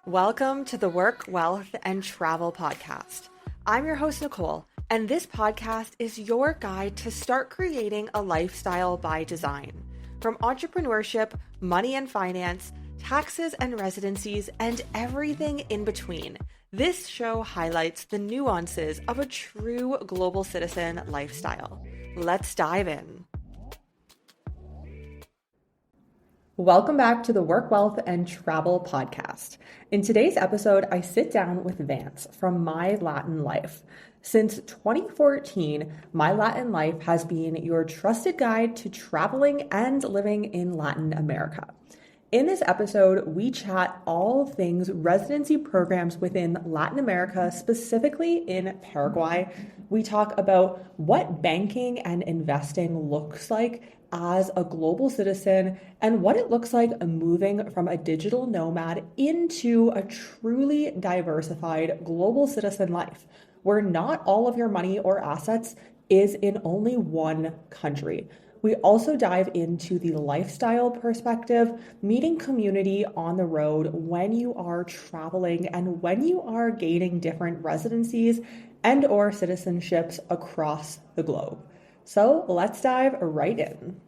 Welcome to the Work, Wealth, and Travel podcast. I'm your host, Nicole, and this podcast is your guide to start creating a lifestyle by design. From entrepreneurship, money and finance, taxes and residencies, and everything in between, this show highlights the nuances of a true global citizen lifestyle. Let's dive in. Welcome back to the Work, Wealth, and Travel podcast. In today's episode, I sit down with Vance from My Latin Life. Since 2014, My Latin Life has been your trusted guide to traveling and living in Latin America. In this episode, we chat all things residency programs within Latin America, specifically in Paraguay. We talk about what banking and investing looks like as a global citizen and what it looks like moving from a digital nomad into a truly diversified global citizen life, where not all of your money or assets is in only one country. We also dive into the lifestyle perspective, meeting community on the road when you are traveling and when you are gaining different residencies and or citizenships across the globe. So let's dive right in.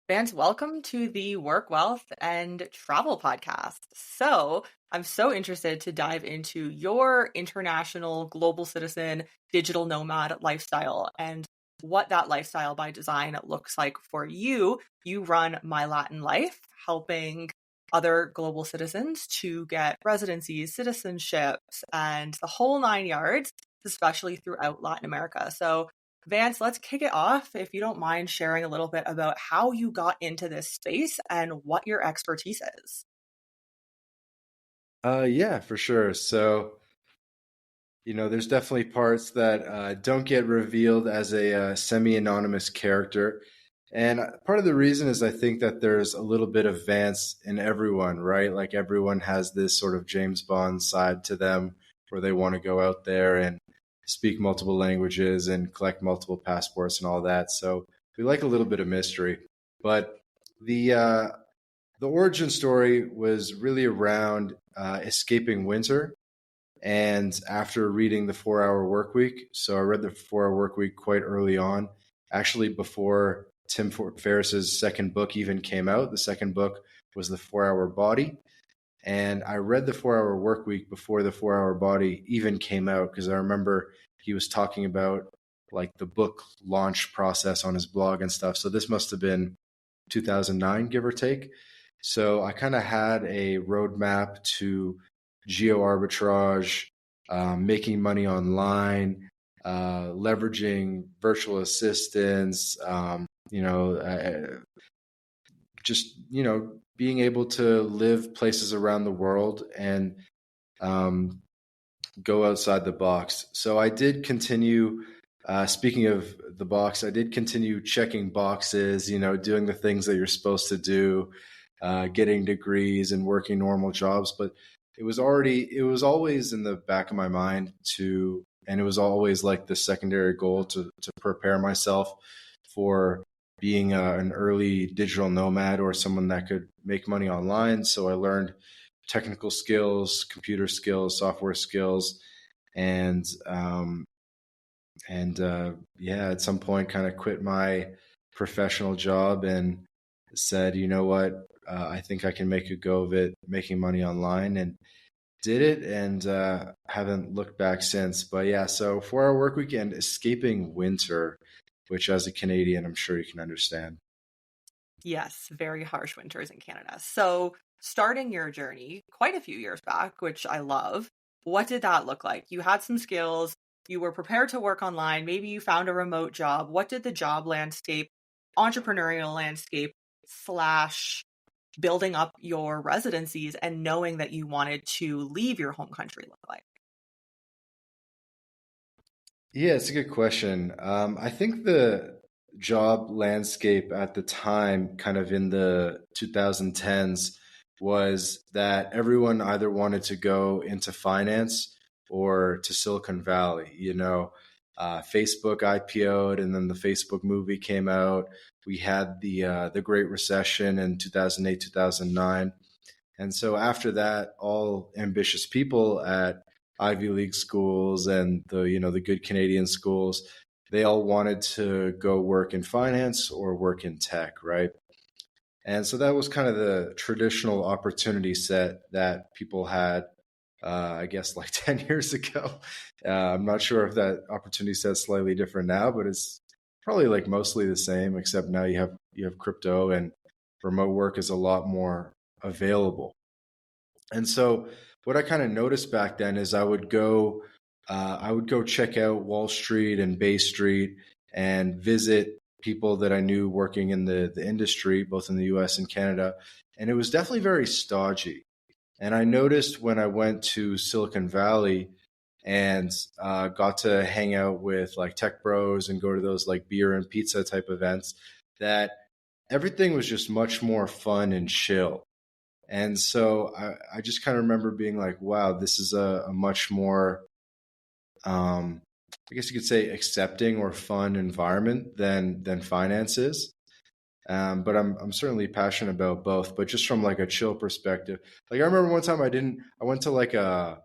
Vance, welcome to the Work, Wealth, and Travel podcast. So I'm so interested to dive into your international global citizen digital nomad lifestyle and what that lifestyle by design looks like for you. You run My Latin Life, helping other global citizens to get residencies, citizenships, and the whole nine yards, especially throughout Latin America. So Vance, let's kick it off. If you don't mind sharing a little bit about how you got into this space and what your expertise is. Yeah, for sure. So, there's definitely parts that don't get revealed as a semi-anonymous character. And part of the reason is I think that there's a little bit of Vance in everyone, right? Like everyone has this sort of James Bond side to them where they want to go out there and speak multiple languages and collect multiple passports and all that. So we like a little bit of mystery. But the origin story was really around escaping winter. And after reading the 4 Hour Work Week, so I read the 4 Hour Work Week quite early on, actually before Tim Ferriss's second book even came out. The second book was the 4 Hour Body. And I read the 4 Hour Work Week before the 4 Hour Body even came out because I remember he was talking about like the book launch process on his blog and stuff. So this must have been 2009, give or take. So I kind of had a roadmap to geo arbitrage, making money online, leveraging virtual assistants, just, being able to live places around the world and go outside the box. So I did continue, speaking of the box, I did continue checking boxes, doing the things that you're supposed to do, getting degrees and working normal jobs. But it was always in the back of my mind and it was always like the secondary goal to prepare myself for being an early digital nomad or someone that could make money online. So I learned technical skills, computer skills, software skills, and at some point kind of quit my professional job and said, you know what, I think I can make a go of it, making money online, and did it, and haven't looked back since. But yeah, so 4 Hour Work Weekend, escaping winter, which as a Canadian, I'm sure you can understand. Yes, very harsh winters in Canada. So starting your journey quite a few years back, which I love, what did that look like? You had some skills, you were prepared to work online, maybe you found a remote job. What did the job landscape, entrepreneurial landscape, slash building up your residencies and knowing that you wanted to leave your home country look like? Yeah, it's a good question. I think the job landscape at the time, kind of in the 2010s, was that everyone either wanted to go into finance or to Silicon Valley. Facebook IPO'd, and then the Facebook movie came out. We had the Great Recession in 2008, 2009. And so after that, all ambitious people at Ivy League schools and the good Canadian schools, they all wanted to go work in finance or work in tech, right? And so that was kind of the traditional opportunity set that people had, I guess, like 10 years ago. I'm not sure if that opportunity set is slightly different now, but it's probably like mostly the same, except now you have crypto and remote work is a lot more available. And so what I kind of noticed back then is I would go check out Wall Street and Bay Street and visit people that I knew working in the industry, both in the US and Canada. And it was definitely very stodgy. And I noticed when I went to Silicon Valley and got to hang out with like tech bros and go to those like beer and pizza type events, that everything was just much more fun and chill. And so I just kind of remember being like, wow, this is a much more, um, I guess you could say, accepting or fun environment than finance is. But I'm certainly passionate about both, but just from like a chill perspective. Like I remember one time I went to like a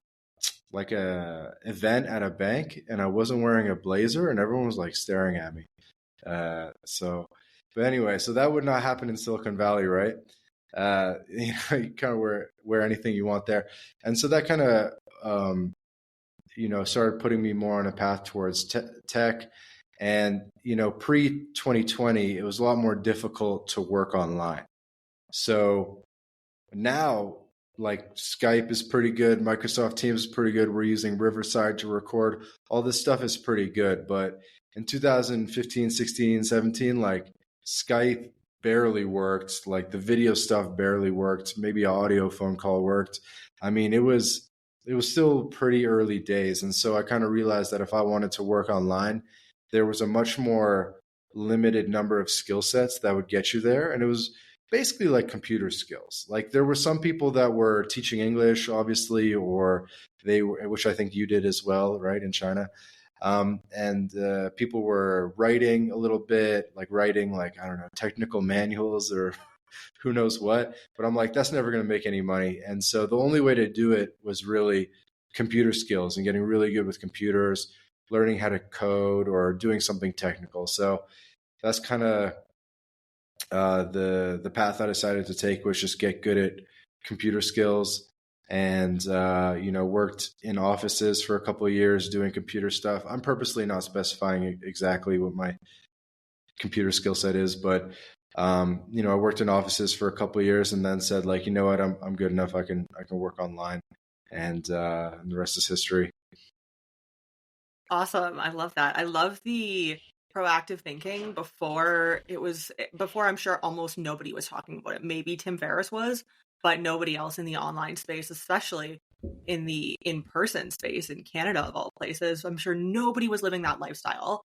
event at a bank and I wasn't wearing a blazer and everyone was like staring at me. So, but anyway, so that would not happen in Silicon Valley, right? You kind of wear anything you want there, and so that kind of started putting me more on a path towards tech. And pre 2020, it was a lot more difficult to work online. So now, like Skype is pretty good, Microsoft Teams is pretty good. We're using Riverside to record. All this stuff is pretty good. But in 2015, 16, 17, like Skype barely worked. Like the video stuff barely worked. Maybe an audio phone call worked. I mean, it was still pretty early days. And so I kind of realized that if I wanted to work online, there was a much more limited number of skill sets that would get you there. And it was basically like computer skills. Like there were some people that were teaching English, obviously, or they were, which I think you did as well, right, in China. And people were writing a little bit, like writing, like, I don't know, technical manuals or who knows what. But I'm like, that's never going to make any money. And so the only way to do it was really computer skills and getting really good with computers, learning how to code or doing something technical. So that's kind of the path I decided to take, was just get good at computer skills, and worked in offices for a couple of years doing computer stuff. I'm purposely not specifying exactly what my computer skill set is, but I worked in offices for a couple of years and then said, like, you know what, I'm good enough. I can work online, and the rest is history. Awesome. I love that. I love the proactive thinking before I'm sure almost nobody was talking about it. Maybe Tim Ferriss was, but nobody else in the online space, especially in the in-person space in Canada of all places. I'm sure nobody was living that lifestyle.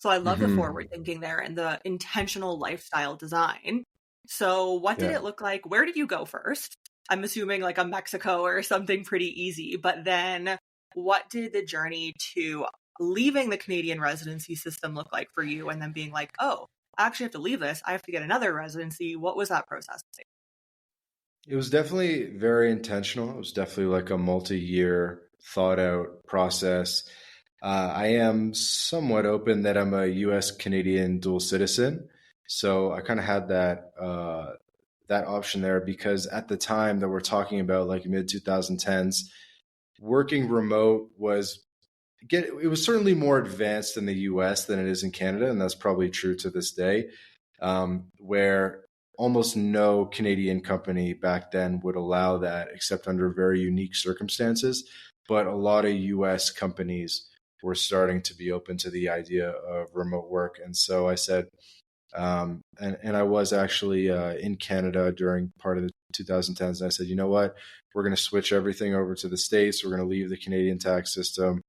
So I love the Hmm. forward thinking there and the intentional lifestyle design. So what did Yeah. it look like? Where did you go first? I'm assuming like a Mexico or something pretty easy, but then what did the journey to leaving the Canadian residency system look like for you, and then being like, oh, I actually have to leave this. I have to get another residency. What was that process like? It was definitely very intentional. It was definitely like a multi-year thought out process. I am somewhat open that I'm a US Canadian dual citizen. So I kind of had that option there because at the time that we're talking about, like mid 2010s, working remote it was certainly more advanced in the US than it is in Canada, and that's probably true to this day, where almost no Canadian company back then would allow that except under very unique circumstances. But a lot of US companies were starting to be open to the idea of remote work. And so I said, and I was actually in Canada during part of the 2010s. And I said, you know what? We're going to switch everything over to the States. We're going to leave the Canadian tax system.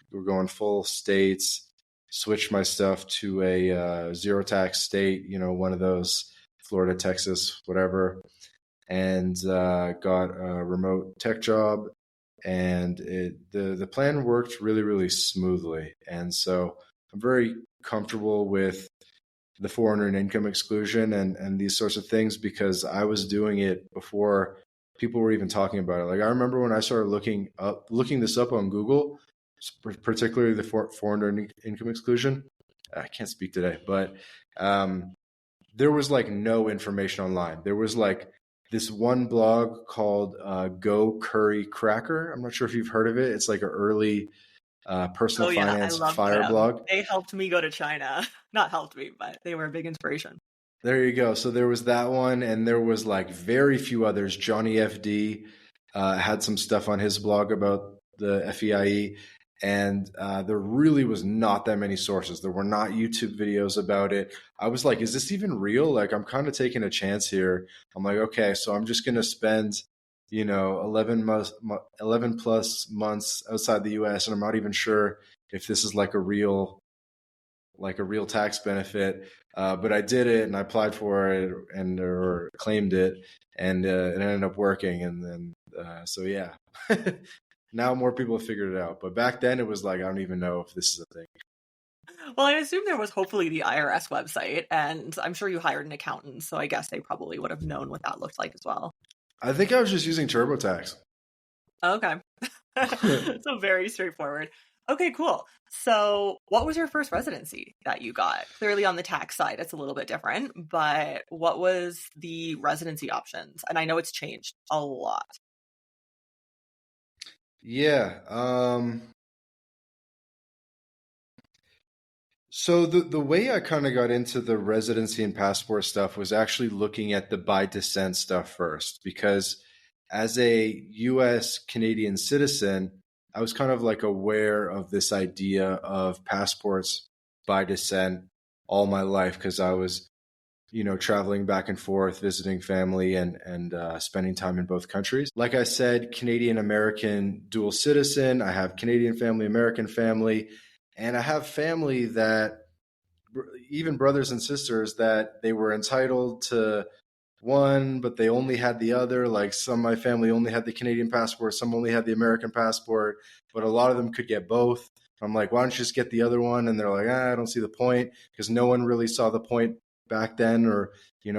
We're going full states, switch my stuff to a zero tax state, one of those, Florida, Texas, whatever, and got a remote tech job. And the plan worked really, really smoothly. And so I'm very comfortable with the foreigner and income exclusion and these sorts of things because I was doing it before people were even talking about it. Like I remember when I started looking this up on Google, particularly the foreign income exclusion. I can't speak today, but um, there was like no information online. There was like this one blog called Go Curry Cracker. I'm not sure if you've heard of it. It's like an early personal Oh yeah, I finance love fire them. blog. They helped me go to China. Not helped me, but they were a big inspiration. There you go. So there was that one, and there was like very few others. Johnny FD had some stuff on his blog about the FEIE, and there really was not that many sources. There were not YouTube videos about it. I was like, is this even real? Like, I'm kind of taking a chance here. I'm like, okay, so I'm just going to spend, 11 plus months outside the US, and I'm not even sure if this is like a real tax benefit. But I did it and I applied for it and or claimed it, and it ended up working. And then so yeah, now more people have figured it out. But back then it was like I don't even know if this is a thing. Well, I assume there was hopefully the IRS website, and I'm sure you hired an accountant, so I guess they probably would have known what that looked like as well. I think I was just using TurboTax. Okay. So very straightforward. Okay, cool. So, what was your first residency that you got? Clearly on the tax side, it's a little bit different, but what was the residency options? And I know it's changed a lot. Yeah. So the way I kind of got into the residency and passport stuff was actually looking at the by descent stuff first, because as a US Canadian citizen, I was kind of like aware of this idea of passports by descent all my life because I was, traveling back and forth, visiting family and spending time in both countries. Like I said, Canadian American dual citizen. I have Canadian family, American family, and I have family that even brothers and sisters that they were entitled to one, but they only had the other. Like some of my family only had the Canadian passport, some only had the American passport, but a lot of them could get both. I'm like, why don't you just get the other one? And they're like, I don't see the point, because no one really saw the point back then or,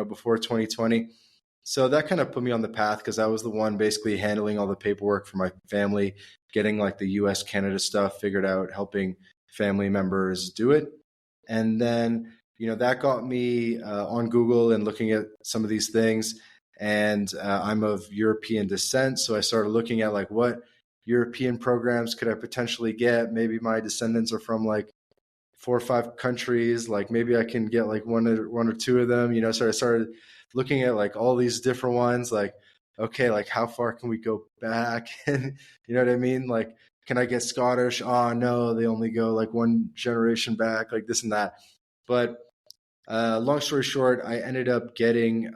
before 2020. So that kind of put me on the path because I was the one basically handling all the paperwork for my family, getting like the US Canada stuff figured out, helping family members do it. And then, that got me on Google and looking at some of these things. And I'm of European descent. So I started looking at like what European programs could I potentially get. Maybe my descendants are from like 4 or 5 countries. Like maybe I can get like one or two of them, So I started looking at like all these different ones, like, okay, like how far can we go back? And you know what I mean? Like, can I get Scottish? Oh no, they only go like one generation back, like this and that. But long story short, I ended up getting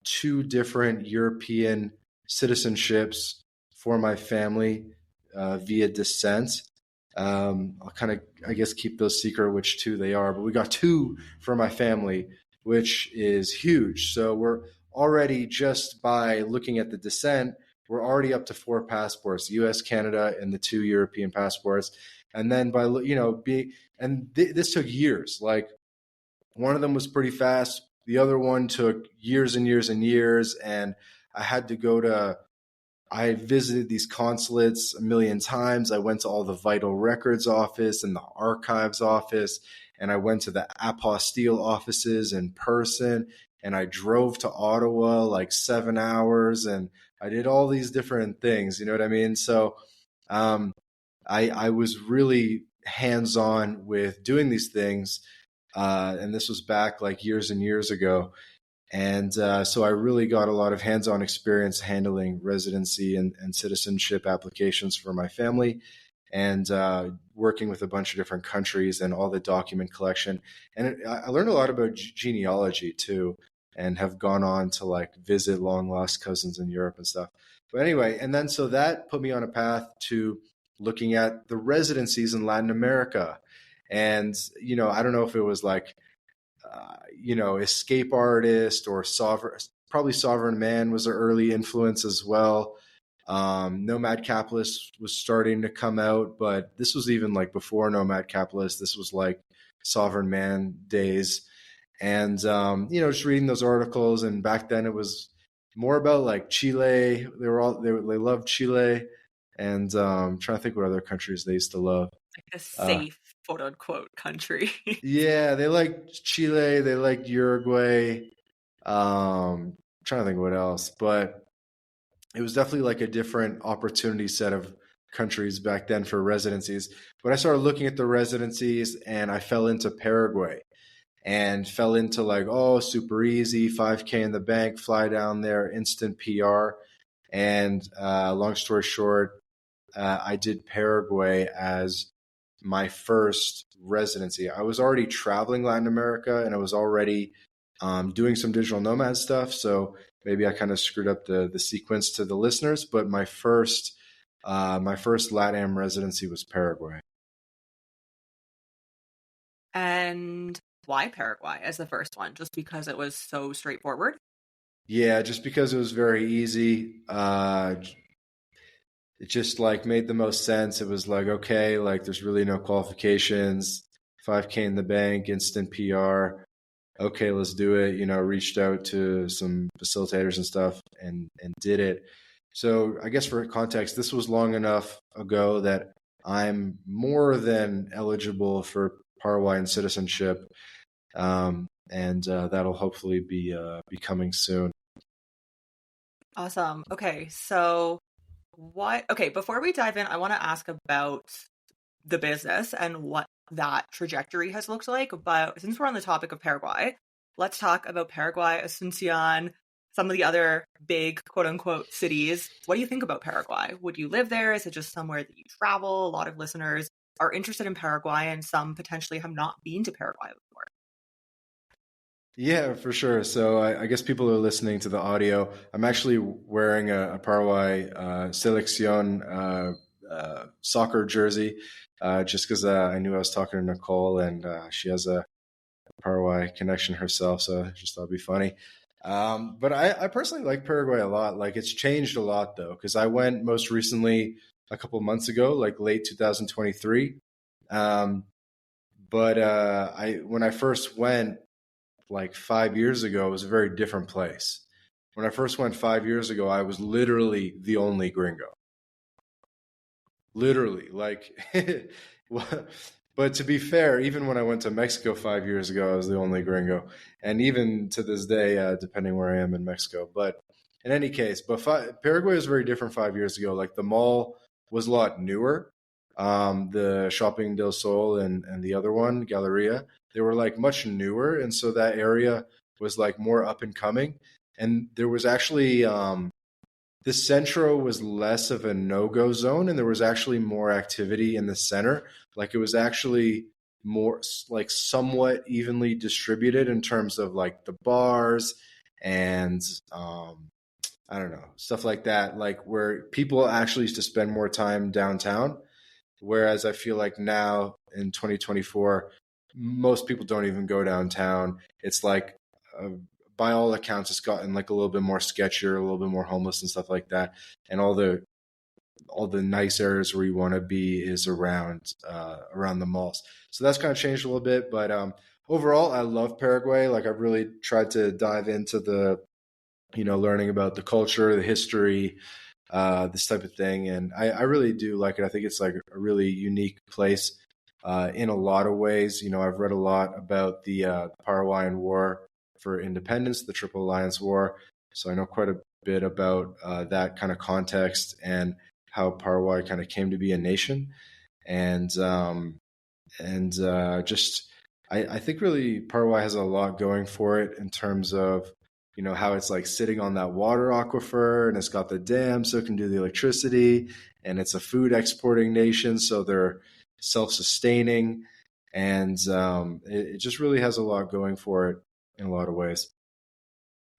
two different European citizenships for my family via descent. I'll kind of, I guess, keep those secret which two they are, but we got two for my family, which is huge. So we're already, just by looking at the descent, we're already up to 4 passports: U.S., Canada, and the 2 European passports. And then by this took years. Like one of them was pretty fast. The other one took years and years and years. And I had to go to I visited these consulates a million times. I went to all the vital records office and the archives office, and I went to the apostille offices in person. And I drove to Ottawa like 7 hours, and I did all these different things. You know what I mean? So um, I was really hands on with doing these things, and this was back like years and years ago. And so I really got a lot of hands-on experience handling residency and citizenship applications for my family, and working with a bunch of different countries and all the document collection. And I learned a lot about genealogy too, and have gone on to like visit long lost cousins in Europe and stuff. But anyway, and then so that put me on a path to looking at the residencies in Latin America. And, I don't know if it was like escape artist or sovereign, probably sovereign man was an early influence as well. Nomad Capitalist was starting to come out, but this was even like before Nomad Capitalist. This was like sovereign man days. And, just reading those articles. And back then it was, more about like Chile. They loved Chile, and trying to think what other countries they used to love. Like a safe, quote unquote, country. Yeah, they liked Chile. They liked Uruguay. Trying to think what else, but it was definitely like a different opportunity set of countries back then for residencies. But I started looking at the residencies, and I fell into Paraguay and fell into like, oh, super easy, 5K in the bank, fly down there, instant PR. And long story short, I did Paraguay as my first residency. I was already traveling Latin America, and I was already doing some digital nomad stuff. So maybe I kind of screwed up the sequence to the listeners, but my first LatAm residency was Paraguay. And why Paraguay as the first one? Just because it was so straightforward? Yeah, just because it was very easy. It just like made the most sense. It was like, okay, like there's really no qualifications, 5K in the bank, instant PR. Okay, let's do it. Reached out to some facilitators and stuff and did it. So I guess for context, this was long enough ago that I'm more than eligible for Paraguayan citizenship, and that'll hopefully be coming soon. Awesome. Okay, so before we dive in, I want to ask about the business and what that trajectory has looked like. But since we're on the topic of Paraguay, let's talk about Paraguay, Asuncion, some of the other big quote unquote cities. What do you think about Paraguay? Would you live there? Is it just somewhere that you travel? A lot of listeners are interested in Paraguay, and some potentially have not been to Paraguay before. Yeah, for sure. So I guess people are listening to the audio. I'm actually wearing a Paraguay Selección soccer jersey, just because I knew I was talking to Nicole, and she has a Paraguay connection herself, so I just thought it'd be funny. But I personally like Paraguay a lot. Like it's changed a lot though, because I went most recently a couple of months ago, like late 2023. But I when I first went like 5 years ago, it was a very different place. When I first went 5 years ago, I was literally the only gringo. Literally, like, but to be fair, even when I went to Mexico 5 years ago, I was the only gringo, and even to this day, depending where I am in Mexico. But in any case, Paraguay was very different 5 years ago. Like the mall was a lot newer. The Shopping del Sol and the other one, Galleria, they were like much newer, and so that area was like more up and coming. And there was actually the centro was less of a no-go zone, and there was actually more activity in the center. Like it was actually more like somewhat evenly distributed in terms of like the bars and I don't know, stuff like that, like where people actually used to spend more time downtown. Whereas I feel like now in 2024, most people don't even go downtown. It's like uh, by all accounts, it's gotten like a little bit more sketchier, a little bit more homeless and stuff like that. And all the nice areas where you want to be is around the malls. So that's kind of changed a little bit. But overall, I love Paraguay. Like I've really tried to dive into the learning about the culture, the history, this type of thing, and I really do like it. I think it's like a really unique place in a lot of ways. I've read a lot about the Paraguayan War for Independence, the Triple Alliance War, so I know quite a bit about that kind of context and how Paraguay kind of came to be a nation, and just I think really Paraguay has a lot going for it in terms of how it's like sitting on that water aquifer, and it's got the dam so it can do the electricity, and it's a food exporting nation, so they're self-sustaining, and it just really has a lot going for it in a lot of ways.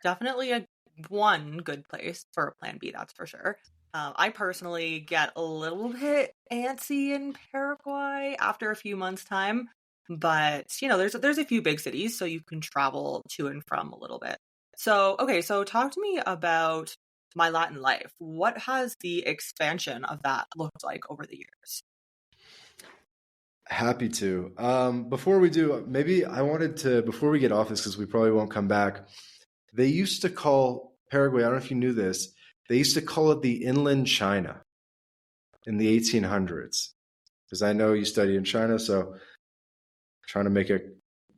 Definitely a one good place for a plan B, that's for sure. I personally get a little bit antsy in Paraguay after a few months' time, but there's a few big cities, so you can travel to and from a little bit. So okay, so talk to me about my Latin life. What has the expansion of that looked like over the years? Happy to. Before we do, maybe I wanted to, before we get off this, because we probably won't come back, they used to call Paraguay, I don't know if you knew this, they used to call it the inland China in the 1800s. Because I know you study in China, so I'm trying to make a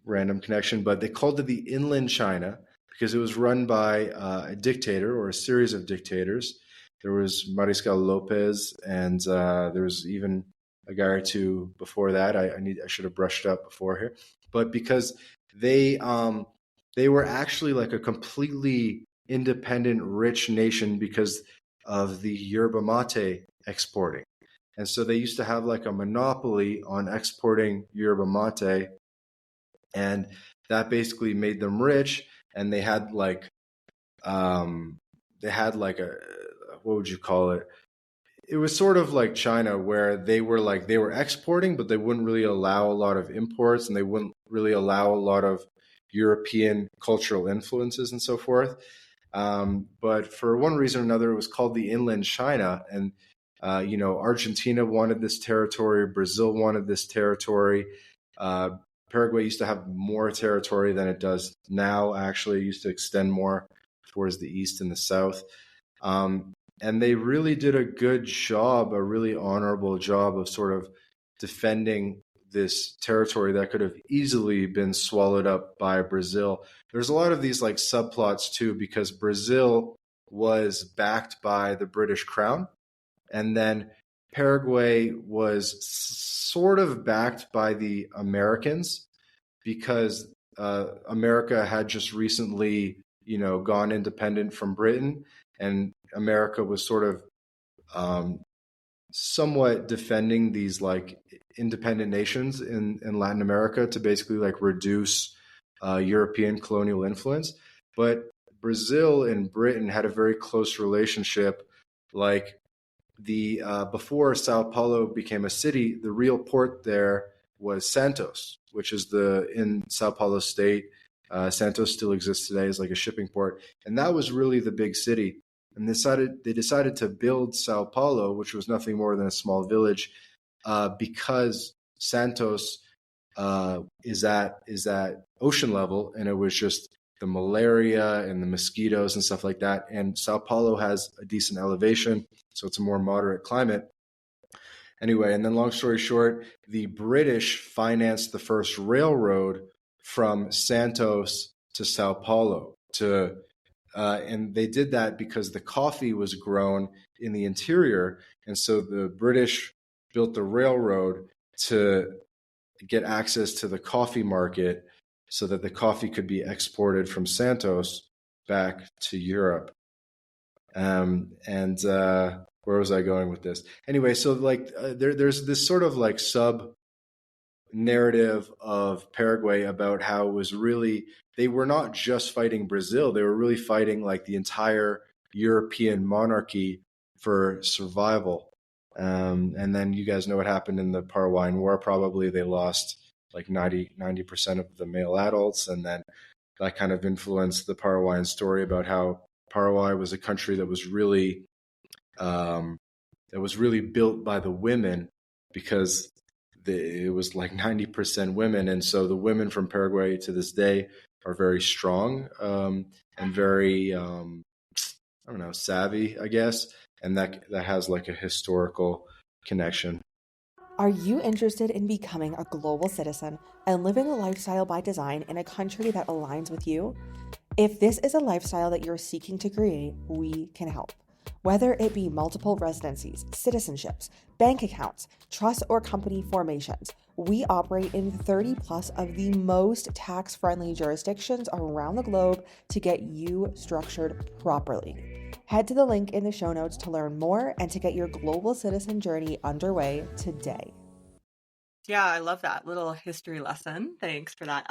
random connection, but they called it the inland China because it was run by a dictator or a series of dictators. There was Mariscal Lopez, and there was even a guy or two before that. I should have brushed up before here, but because they they were actually like a completely independent, rich nation because of the yerba mate exporting. And so they used to have like a monopoly on exporting yerba mate, and that basically made them rich. And they had like a, what would you call it? It was sort of like China, where they were exporting, but they wouldn't really allow a lot of imports, and they wouldn't really allow a lot of European cultural influences and so forth. But for one reason or another, it was called the Inland China, and Argentina wanted this territory, Brazil wanted this territory. Uh, Paraguay used to have more territory than it does now. Actually, it used to extend more towards the east and the south. And they really did a good job, a really honorable job of sort of defending this territory that could have easily been swallowed up by Brazil. There's a lot of these like subplots too, because Brazil was backed by the British Crown, and then Paraguay was sort of backed by the Americans because America had just recently, gone independent from Britain, and America was sort of um, somewhat defending these like independent nations in Latin America to basically like reduce European colonial influence. But Brazil and Britain had a very close relationship. Like the before Sao Paulo became a city, the real port there was Santos, which is in Sao Paulo state. Santos still exists today as like a shipping port, and that was really the big city. And they decided to build Sao Paulo, which was nothing more than a small village, because Santos is at ocean level, and it was just the malaria and the mosquitoes and stuff like that. And Sao Paulo has a decent elevation, so it's a more moderate climate. Anyway, and then long story short, the British financed the first railroad from Santos to Sao Paulo and they did that because the coffee was grown in the interior, and so the British built the railroad to get access to the coffee market so that the coffee could be exported from Santos back to Europe. And where was I going with this? Anyway, so like there's this sort of like sub narrative of Paraguay about how it was really, they were not just fighting Brazil, they were really fighting like the entire European monarchy for survival. And then you guys know what happened in the Paraguayan War. Probably they lost like 90% of the male adults. And then that kind of influenced the Paraguayan story about how Paraguay was a country um, that was really built by the women, because it was like 90% women. And so the women from Paraguay to this day are very strong, and very, I don't know, savvy, I guess. And that has like a historical connection. Are you interested in becoming a global citizen and living a lifestyle by design in a country that aligns with you? If this is a lifestyle that you're seeking to create, we can help. Whether it be multiple residencies, citizenships, bank accounts, trust or company formations, we operate in 30 plus of the most tax-friendly jurisdictions around the globe to get you structured properly. Head to the link in the show notes to learn more and to get your global citizen journey underway today. Yeah, I love that little history lesson. Thanks for that.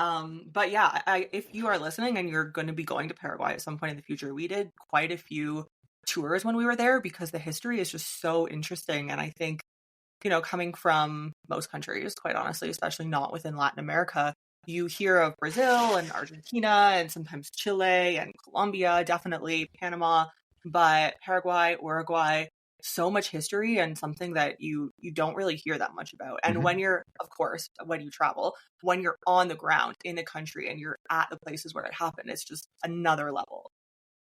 But yeah, if you are listening and you're going to be going to Paraguay at some point in the future, we did quite a few tours when we were there because the history is just so interesting. And I think, coming from most countries, quite honestly, especially not within Latin America, you hear of Brazil and Argentina and sometimes Chile and Colombia, definitely Panama, but Paraguay, Uruguay, so much history and something that you don't really hear that much about. And Mm-hmm. when you're, of course, when you travel, when you're on the ground in a country and you're at the places where it happened, it's just another level.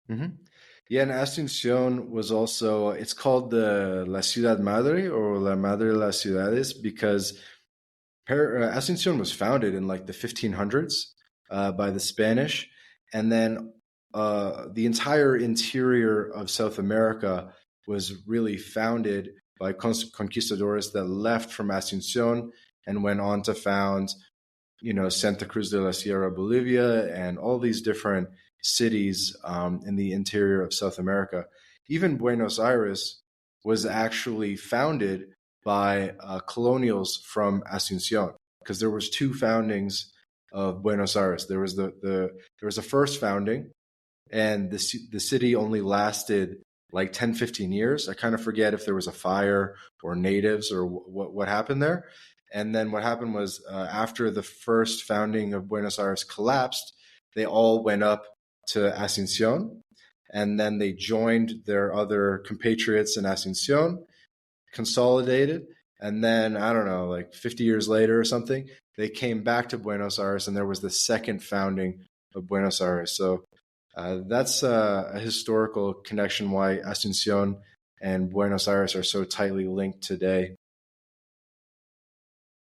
Hmm. Yeah, and Asunción was also, it's called the La Ciudad Madre or La Madre de las Ciudades because Asunción was founded in like the 1500s by the Spanish. And then the entire interior of South America was really founded by conquistadores that left from Asunción and went on to found, Santa Cruz de la Sierra, Bolivia, and all these different cities in the interior of South America. Even Buenos Aires was actually founded by colonials from Asunción because there was two foundings of Buenos Aires. There was there was a first founding, and the city only lasted like 10, 15 years. I kind of forget if there was a fire or natives or what happened there. And then what happened was after the first founding of Buenos Aires collapsed, they all went up to Asunción, and then they joined their other compatriots in Asunción, consolidated, and then I don't know, like 50 years later or something, they came back to Buenos Aires, and there was the second founding of Buenos Aires. So that's a historical connection why Asunción and Buenos Aires are so tightly linked today.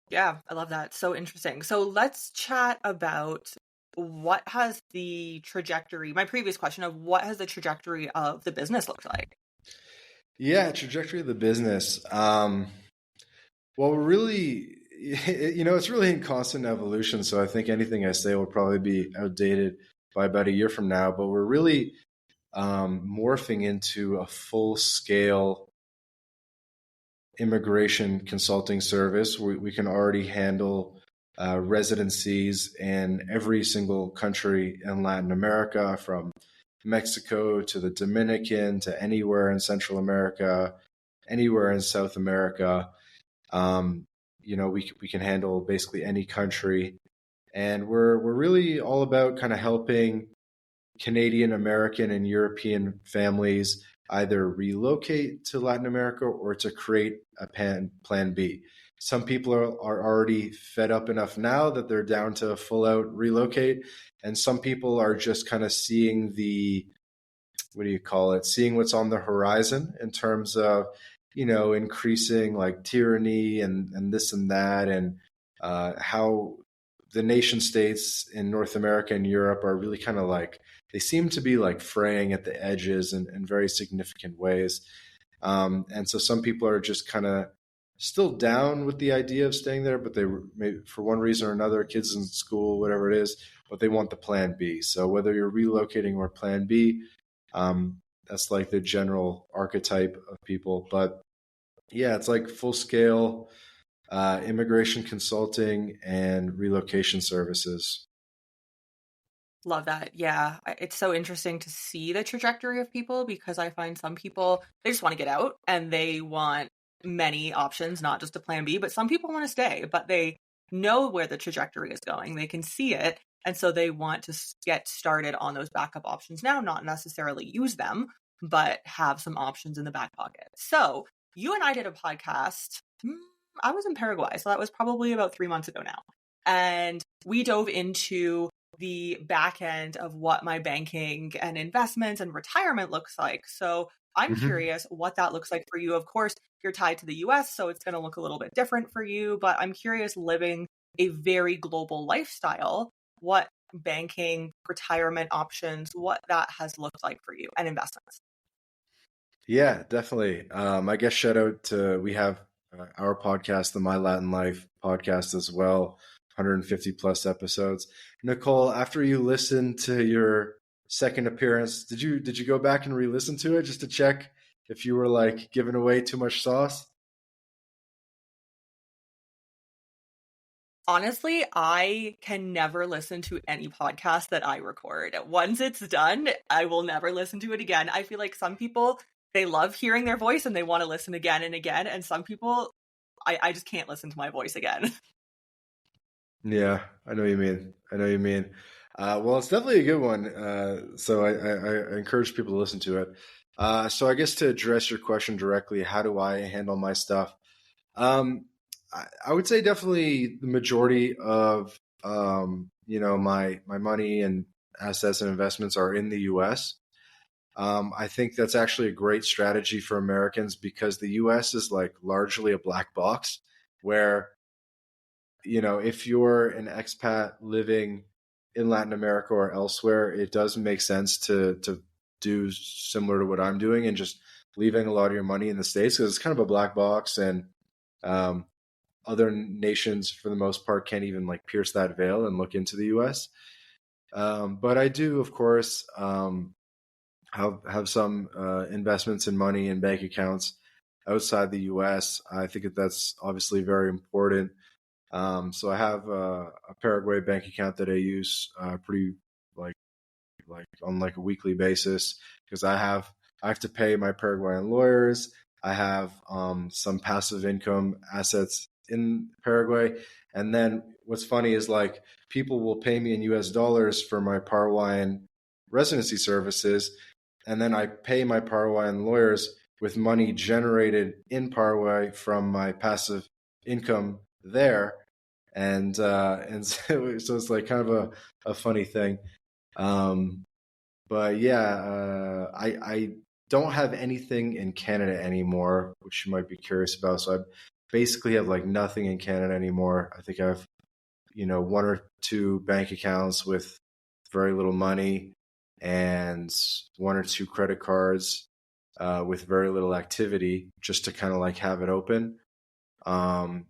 Yeah, I love that. So interesting. So let's chat about what has the trajectory, my previous question of what has the trajectory of the business looked like? Yeah, trajectory of the business. Well, really, it's really in constant evolution. So I think anything I say will probably be outdated by about a year from now. But we're really morphing into a full scale immigration consulting service. We can already handle residencies in every single country in Latin America, from Mexico to the Dominican to anywhere in Central America, anywhere in South America. We can handle basically any country, and we're really all about kind of helping Canadian, American, and European families either relocate to Latin America or to create a plan B. Some people are already fed up enough now that they're down to full out relocate. And some people are just kind of seeing what do you call it? Seeing what's on the horizon in terms of, increasing like tyranny and this and that, and how the nation states in North America and Europe are really kind of like, they seem to be like fraying at the edges in very significant ways. And so some people are just kind of still down with the idea of staying there, but they maybe for one reason or another, kids in school, whatever it is, but they want the plan B. So whether you're relocating or plan B, that's like the general archetype of people. But yeah, it's like full scale immigration consulting and relocation services. Love that. Yeah. It's so interesting to see the trajectory of people because I find some people, they just want to get out and they want many options, not just a plan B, but some people want to stay, but they know where the trajectory is going. They can see it. And so they want to get started on those backup options now, not necessarily use them, but have some options in the back pocket. So you and I did a podcast. I was in Paraguay, so that was probably about 3 months ago now. And we dove into the back end of what my banking and investments and retirement looks like. So I'm Mm-hmm. curious what that looks like for you. Of course, you're tied to the US, so it's going to look a little bit different for you, but I'm curious living a very global lifestyle, what banking, retirement options, what that has looked like for you and investments. Yeah, definitely. I guess shout out to, we have our podcast, the My Latin Life podcast as well, 150 plus episodes. Nicole, after you listened to your second appearance, did you go back and re-listen to it just to check if you were like giving away too much sauce? Honestly, I can never listen to any podcast that I record. Once it's done, I will never listen to it again. I feel like some people, they love hearing their voice and they want to listen again and again. And some people, I just can't listen to my voice again. Yeah, I know what you mean. I know what you mean. Well, it's definitely a good one. So I encourage people to listen to it. So I guess to address your question directly, how do I handle my stuff? Um, I would say definitely the majority of my money and assets and investments are in the U.S. I think that's actually a great strategy for Americans because the US is like largely a black box where, if you're an expat living in Latin America or elsewhere, it does make sense to do similar to what I'm doing and just leaving a lot of your money in the States because it's kind of a black box and um, other nations for the most part can't even like pierce that veil and look into the US. But I do, of course, have some investments in money in bank accounts outside the US. I think that that's obviously very important. So I have a Paraguay bank account that I use pretty like on like a weekly basis because I have to pay my Paraguayan lawyers. I have some passive income assets in Paraguay, and then what's funny is like people will pay me in U.S. dollars for my Paraguayan residency services, and then I pay my Paraguayan lawyers with money generated in Paraguay from my passive income there, and so it's like kind of a funny thing. Um, but yeah, I don't have anything in Canada anymore, which you might be curious about. So I basically have like nothing in Canada anymore. I think I have, one or two bank accounts with very little money and one or two credit cards with very little activity just to kind of like have it open. And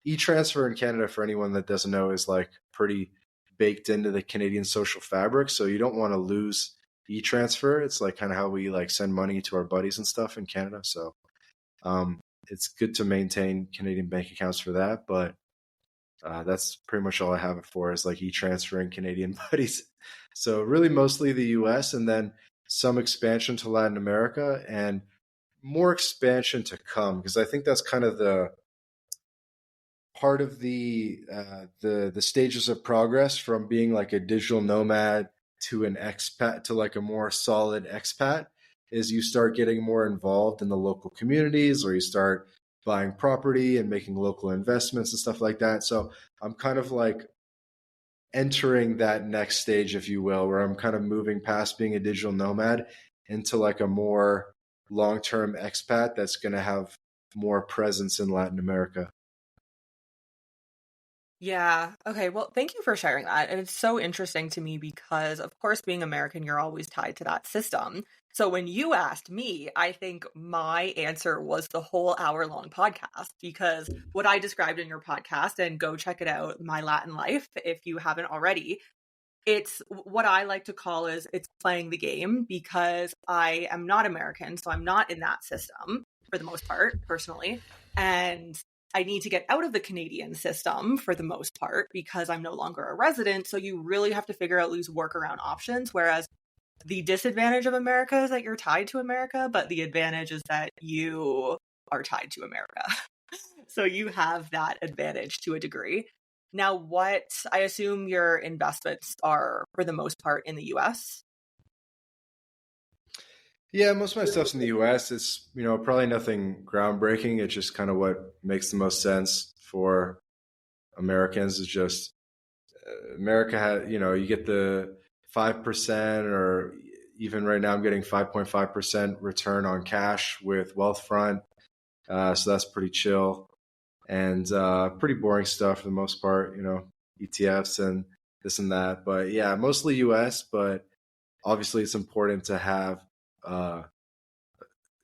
e-transfer in Canada, for anyone that doesn't know, is like pretty baked into the Canadian social fabric. So you don't want to lose e-transfer. It's like kind of how we like send money to our buddies and stuff in Canada. So um, it's good to maintain Canadian bank accounts for that. But that's pretty much all I have it for is like e-transfer and Canadian buddies. So really mostly the US and then some expansion to Latin America and more expansion to come because I think that's kind of the part of the stages of progress from being like a digital nomad to an expat to like a more solid expat is you start getting more involved in the local communities or you start buying property and making local investments and stuff like that. So I'm kind of like entering that next stage, if you will, where I'm kind of moving past being a digital nomad into like a more long-term expat that's going to have more presence in Latin America. Yeah. Okay. Well, thank you for sharing that. And it's so interesting to me because, of course, being American, you're always tied to that system. So when you asked me, I think my answer was the whole hour-long podcast because what I described in your podcast, and go check it out, My Latin Life, if you haven't already, it's what I like to call is it's playing the game because I am not American, so I'm not in that system for the most part, personally. And I need to get out of the Canadian system for the most part because I'm no longer a resident. So you really have to figure out these workaround options. Whereas the disadvantage of America is that you're tied to America, but the advantage is that you are tied to America. So you have that advantage to a degree. Now, what I assume your investments are for the most part in the US. Yeah, most of my stuff's in the US. It's, probably nothing groundbreaking. It's just kind of what makes the most sense for Americans is just America had, you get the 5% or even right now I'm getting 5.5% return on cash with Wealthfront. So that's pretty chill and pretty boring stuff for the most part, ETFs and this and that. But yeah, mostly US, but obviously it's important to have, uh,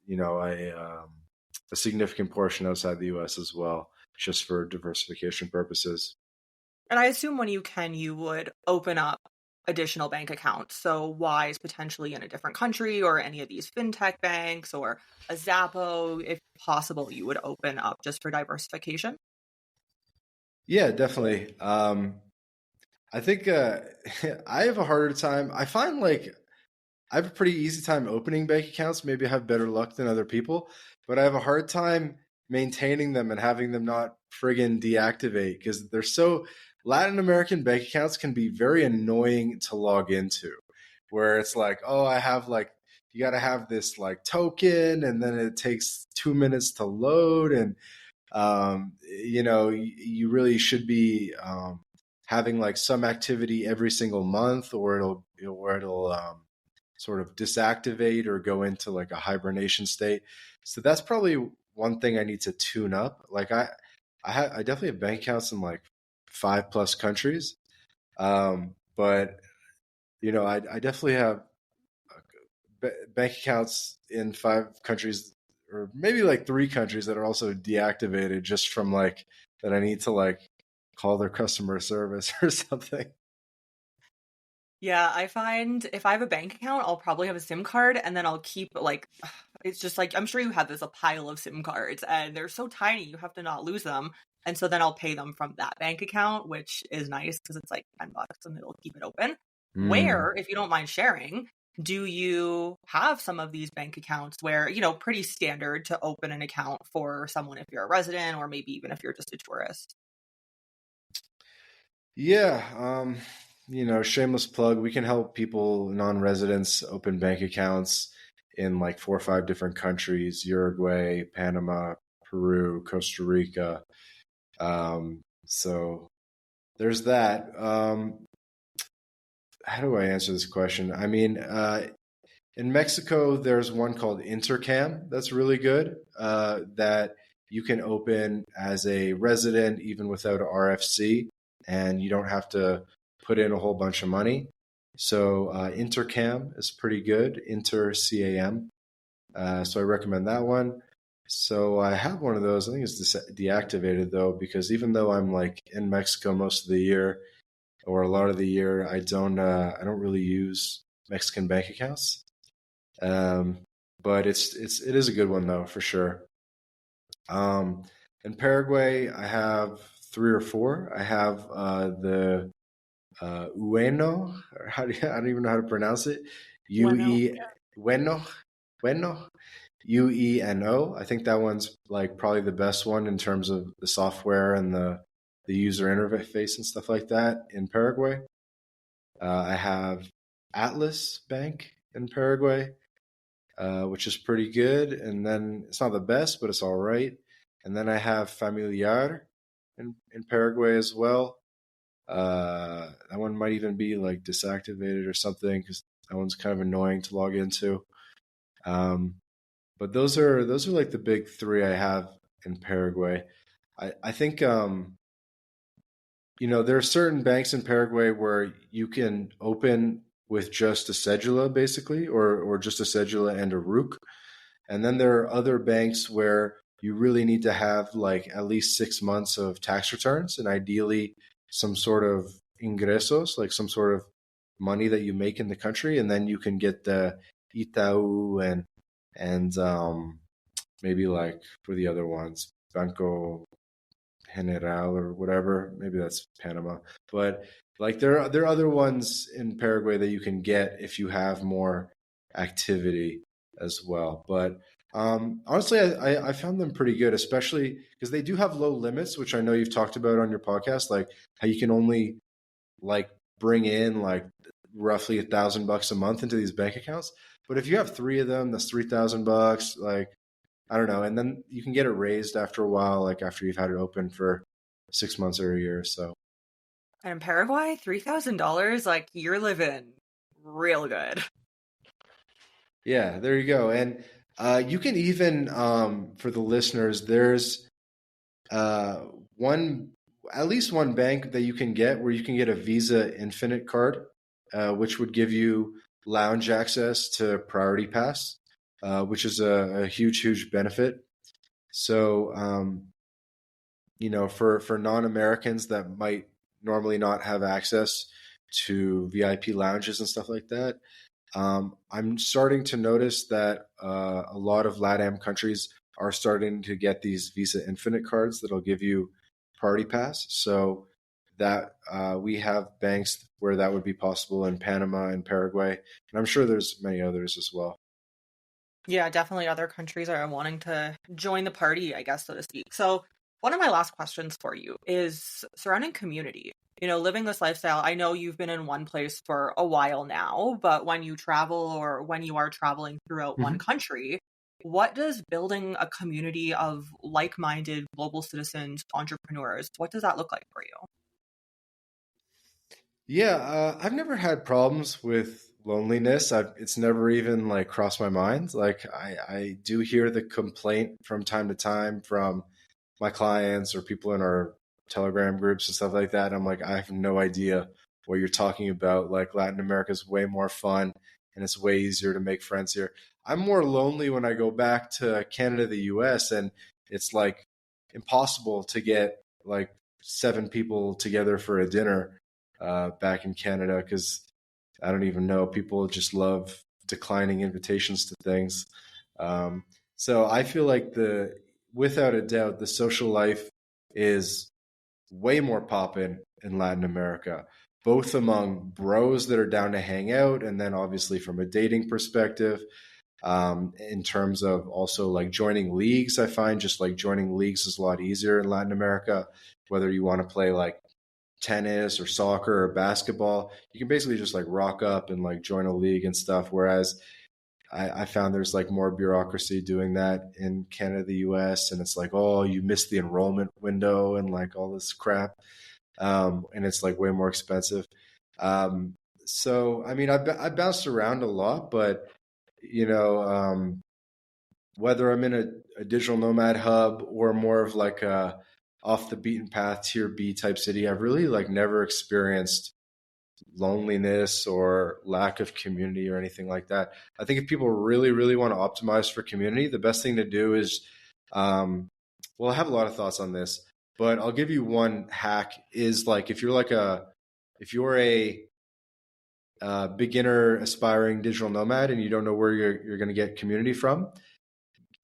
a significant portion outside the US as well, just for diversification purposes. And I assume when you can, you would open up additional bank accounts. So Wise potentially in a different country or any of these fintech banks or a Zappo, if possible, you would open up just for diversification. Yeah, definitely. I think I have a harder time. I find like I have a pretty easy time opening bank accounts. Maybe I have better luck than other people, but I have a hard time maintaining them and having them not friggin' deactivate because they're so Latin American bank accounts can be very annoying to log into. Where it's like, oh, I have like you got to have this like token, and then it takes 2 minutes to load, and you really should be having like some activity every single month, or it'll sort of disactivate or go into like a hibernation state. So that's probably one thing I need to tune up. Like I definitely have bank accounts in like 5+ countries. But I definitely have bank accounts in 5 countries, or maybe like 3 countries that are also deactivated just from like that I need to like call their customer service or something. Yeah, I find if I have a bank account, I'll probably have a SIM card and then I'll keep like it's just like I'm sure you have this a pile of SIM cards and they're so tiny you have to not lose them. And so then I'll pay them from that bank account, which is nice because it's like $10 and it'll keep it open. Mm. Where, if you don't mind sharing, do you have some of these bank accounts where, pretty standard to open an account for someone if you're a resident or maybe even if you're just a tourist? Yeah, shameless plug. We can help people, non-residents, open bank accounts in like 4 or 5 different countries: Uruguay, Panama, Peru, Costa Rica. So there's that. How do I answer this question? I mean, in Mexico, there's one called Intercam that's really good, that you can open as a resident even without a RFC, and you don't have to put in a whole bunch of money. So Intercam is pretty good, Intercam. So I recommend that one. So I have one of those. I think it's deactivated though, because even though I'm like in Mexico most of the year or a lot of the year, I don't really use Mexican bank accounts. Um, but it is a good one though, for sure. Um, in Paraguay, I have 3 or 4. I have the Ueno, or I don't even know how to pronounce it. Bueno. UE Bueno, Bueno, UENO. I think that one's like probably the best one in terms of the software and the user interface and stuff like that in Paraguay. I have Atlas Bank in Paraguay, which is pretty good. And then it's not the best, but it's all right. And then I have Familiar in Paraguay as well. That one might even be like desactivated or something because that one's kind of annoying to log into. Um, but those are like the big 3 I have in Paraguay. I think there are certain banks in Paraguay where you can open with just a cedula basically, or just a cedula and a RUC. And then there are other banks where you really need to have like at least 6 months of tax returns and ideally some sort of ingresos, like some sort of money that you make in the country, and then you can get the Itaú and maybe like for the other ones, Banco General or whatever. Maybe that's Panama, but like there are other ones in Paraguay that you can get if you have more activity as well. But honestly, I found them pretty good, especially because they do have low limits, which I know you've talked about on your podcast, like how you can only like bring in like roughly $1,000 a month into these bank accounts. But if you have 3 of them, that's $3,000. Like I don't know, and then you can get it raised after a while, like after you've had it open for 6 months or a year. So And in Paraguay, $3,000, like you're living real good. yeah, there you go. And you can even, for the listeners, there's uh, one, at least one bank that you can get where you can get a Visa Infinite card, which would give you lounge access to Priority Pass, which is a huge, huge benefit. So, for non-Americans that might normally not have access to VIP lounges and stuff like that, I'm starting to notice that a lot of LatAm countries are starting to get these Visa Infinite cards that'll give you Party Pass. So that we have banks where that would be possible in Panama and Paraguay, and I'm sure there's many others as well. Yeah, definitely other countries are wanting to join the party, I guess, so to speak. So, one of my last questions for you is surrounding community. Living this lifestyle, I know you've been in one place for a while now, but when you travel or when you are traveling throughout one Mhm. country, what does building a community of like-minded global citizens, entrepreneurs, what does that look like for you? Yeah, I've never had problems with loneliness. It's never even like crossed my mind. Like I do hear the complaint from time to time from my clients or people in our Telegram groups and stuff like that. And I'm like, I have no idea what you're talking about. Like Latin America is way more fun and it's way easier to make friends here. I'm more lonely when I go back to Canada, the US, and it's like impossible to get like 7 people together for a dinner back in Canada because I don't even know. People just love declining invitations to things. Um, so I feel like without a doubt, the social life is way more poppin' in Latin America, both among bros that are down to hang out, and then obviously from a dating perspective. In terms of also like joining leagues, I find just like joining leagues is a lot easier in Latin America. Whether you want to play like tennis or soccer or basketball, you can basically just like rock up and like join a league and stuff. Whereas I found there's like more bureaucracy doing that in Canada, the US, and it's like, oh, you missed the enrollment window and like all this crap. And it's like way more expensive. Um, so, I mean, I bounced around a lot, but you know, whether I'm in a digital nomad hub or more of like a off the beaten path tier B type city, I've really like never experienced loneliness or lack of community or anything like that. I think if people really, really want to optimize for community, the best thing to do is, well, I have a lot of thoughts on this, but I'll give you one hack is like if you're a beginner aspiring digital nomad and you don't know where you're going to get community from,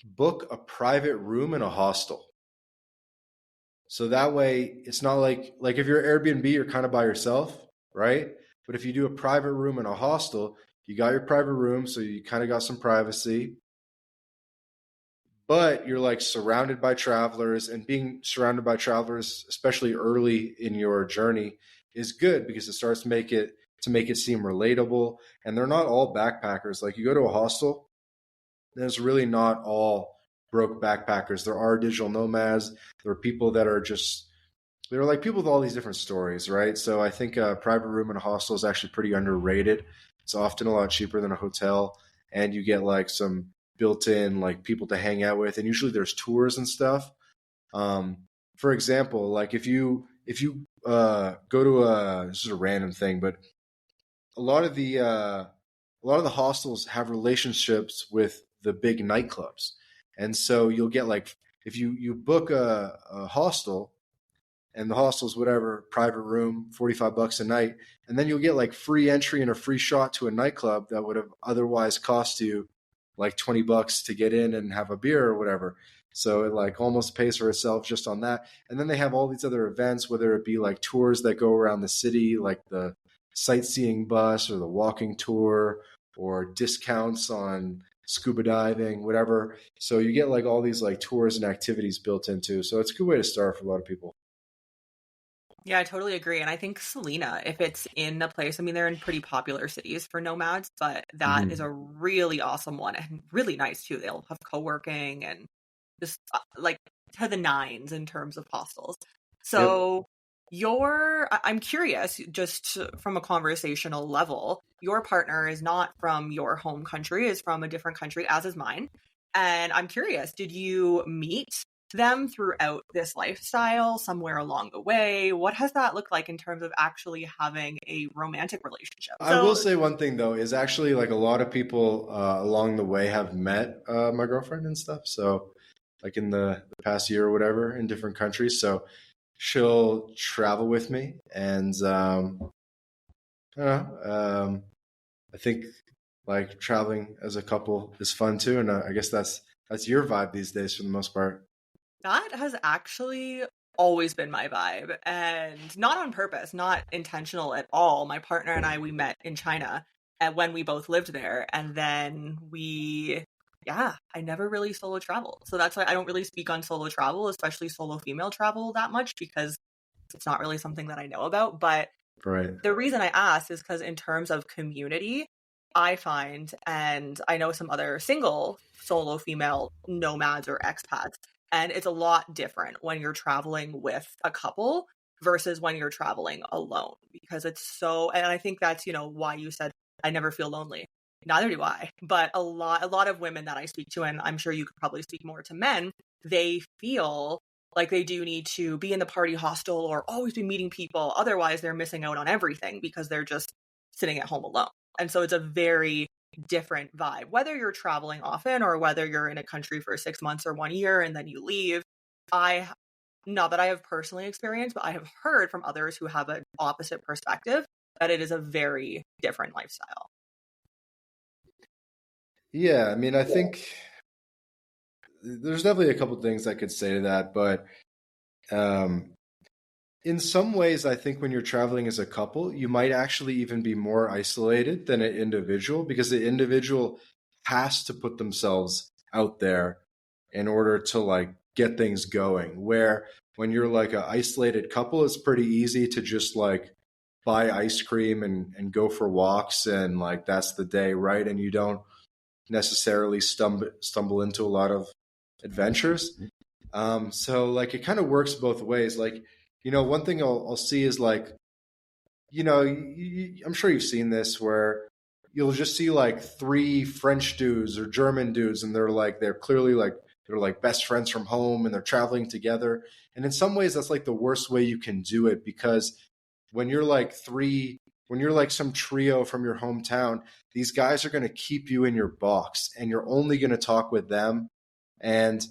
book a private room in a hostel. So that way it's not like if you're Airbnb, you're kind of by yourself, right? But if you do a private room in a hostel, you got your private room, so you kind of got some privacy, but you're like surrounded by travelers, and being surrounded by travelers, especially early in your journey, is good because it starts to make it seem relatable. And they're not all backpackers. Like you go to a hostel, there's really not all broke backpackers. There are digital nomads. There are people that are just they're like people with all these different stories, right? So I think a private room in a hostel is actually pretty underrated. It's often a lot cheaper than a hotel, and you get like some built-in like people to hang out with, and usually there's tours and stuff. Um, for example, like if you go to a this is a random thing, but a lot of the uh, a lot of the hostels have relationships with the big nightclubs, and so you'll get like if you book a hostel and the hostel's whatever private room, $45 a night, and then you'll get like free entry and a free shot to a nightclub that would have otherwise cost you like $20 to get in and have a beer or whatever. So it like almost pays for itself just on that. And then they have all these other events, whether it be like tours that go around the city, like the sightseeing bus or the walking tour, or discounts on scuba diving, whatever. So you get like all these like tours and activities built into. So it's a good way to start for a lot of people. Yeah, I totally agree. And I think Selena, if it's in a place, I mean, they're in pretty popular cities for nomads, but that is Mm-hmm. a really awesome one and really nice too. They'll have co-working and just like to the nines in terms of hostels. Yep. So I'm curious, just from a conversational level, your partner is not from your home country, is from a different country, as is mine. And I'm curious, did you meet them throughout this lifestyle somewhere along the way? What has that looked like in terms of actually having a romantic relationship? I will say one thing though is actually like a lot of people along the way have met my girlfriend and stuff. So like in the past year or whatever in different countries. So she'll travel with me, and I don't know. I think like traveling as a couple is fun too, and I guess that's your vibe these days for the most part. That has actually always been my vibe, and not on purpose, not intentional at all. My partner and I, we met in China and when we both lived there, and then yeah, I never really solo traveled. So that's why I don't really speak on solo travel, especially solo female travel, that much, because it's not really something that I know about. But Right. the reason I asked is because in terms of community, I find, and I know some other single solo female nomads or expats, and it's a lot different when you're traveling with a couple versus when you're traveling alone, because it's so, and I think that's, why you said I never feel lonely. Neither do I. But a lot of women that I speak to, and I'm sure you could probably speak more to men, they feel like they do need to be in the party hostel or always be meeting people. Otherwise, they're missing out on everything because they're just sitting at home alone. And so it's a very different vibe, whether you're traveling often or whether you're in a country for 6 months or 1 year and then you leave. Not that I have personally experienced, but I have heard from others who have an opposite perspective that it is a very different lifestyle. Yeah, I mean, I think there's definitely a couple things I could say to that, but in some ways, I think when you're traveling as a couple, you might actually even be more isolated than an individual because the individual has to put themselves out there in order to like get things going. Where when you're like an isolated couple, it's pretty easy to just like buy ice cream and go for walks and like that's the day, right? And you don't necessarily stumble into a lot of adventures. So like it kind of works both ways. Like, one thing I'll see is like, I'm sure you've seen this where you'll just see like three French dudes or German dudes, and they're clearly like they're like best friends from home, and they're traveling together. And in some ways, that's like the worst way you can do it because when you're like some trio from your hometown, these guys are going to keep you in your box, and you're only going to talk with them, and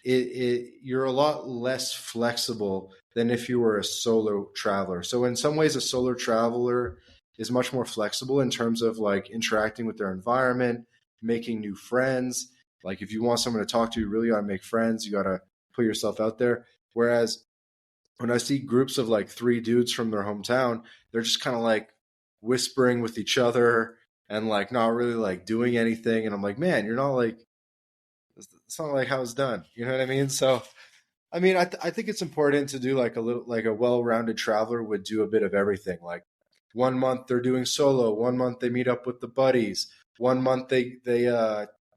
you're a lot less flexible than if you were a solo traveler. So in some ways, a solo traveler is much more flexible in terms of like interacting with their environment, making new friends. Like if you want someone to talk to, you really got to make friends. You got to put yourself out there. Whereas when I see groups of like three dudes from their hometown, they're just kind of like whispering with each other and like not really like doing anything. And I'm like, man, you're not like, it's not like how it's done. You know what I mean? So, I mean, I think it's important to do like a well-rounded traveler would do a bit of everything. Like 1 month they're doing solo, 1 month they meet up with the buddies, 1 month they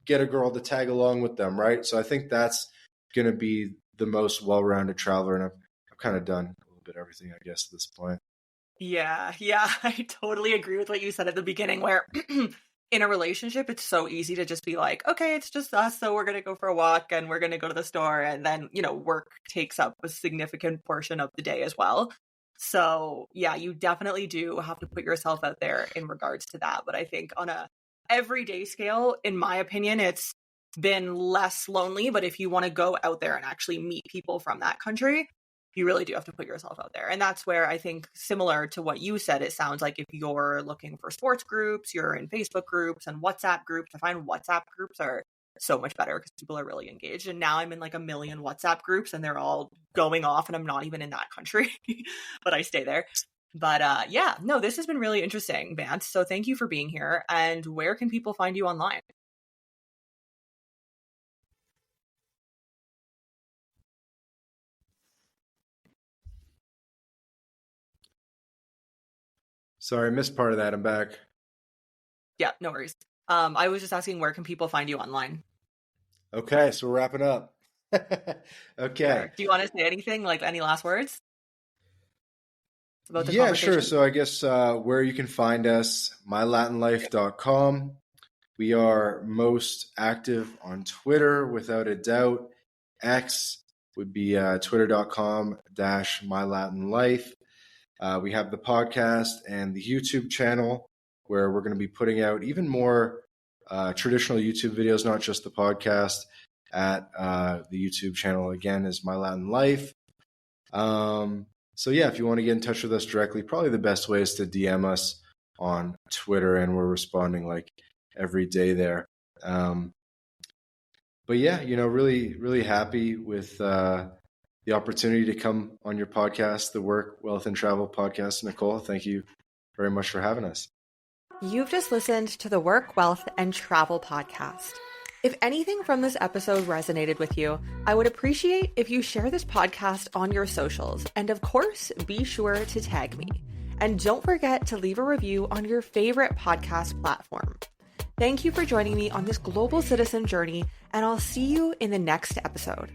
get a girl to tag along with them, right? So I think that's going to be the most well-rounded traveler, and I've kind of done a little bit of everything, I guess, at this point. Yeah, I totally agree with what you said at the beginning, where in a relationship, it's so easy to just be like, okay, it's just us, so we're going to go for a walk and we're going to go to the store. And then, work takes up a significant portion of the day as well. So yeah, you definitely do have to put yourself out there in regards to that. But I think on a everyday scale, in my opinion, it's been less lonely. But if you want to go out there and actually meet people from that country, you really do have to put yourself out there. And that's where I think, similar to what you said, it sounds like if you're looking for sports groups, you're in Facebook groups and WhatsApp groups. I find WhatsApp groups are so much better because people are really engaged. And now I'm in like a million WhatsApp groups and they're all going off and I'm not even in that country, but I stay there. But yeah, no, this has been really interesting, Vance. So thank you for being here. And where can people find you online? Sorry, I missed part of that. I'm back. Yeah, no worries. I was just asking, where can people find you online? Okay, so we're wrapping up. Okay. Sure. Do you want to say anything, like any last words about the Yeah, conversation? sure. So I guess where you can find us, mylatinlife.com. We are most active on Twitter, without a doubt. X would be twitter.com/mylatinlife. We have the podcast and the YouTube channel where we're going to be putting out even more traditional YouTube videos, not just the podcast, at the YouTube channel. Again, is My Latin Life. So yeah, if you want to get in touch with us directly, probably the best way is to DM us on Twitter, and we're responding like every day there. But yeah, really, really happy with the opportunity to come on your podcast, the Work, Wealth, and Travel podcast. Nicole, thank you very much for having us. You've just listened to the Work, Wealth, and Travel podcast. If anything from this episode resonated with you, I would appreciate if you share this podcast on your socials. And of course, be sure to tag me. And don't forget to leave a review on your favorite podcast platform. Thank you for joining me on this global citizen journey, and I'll see you in the next episode.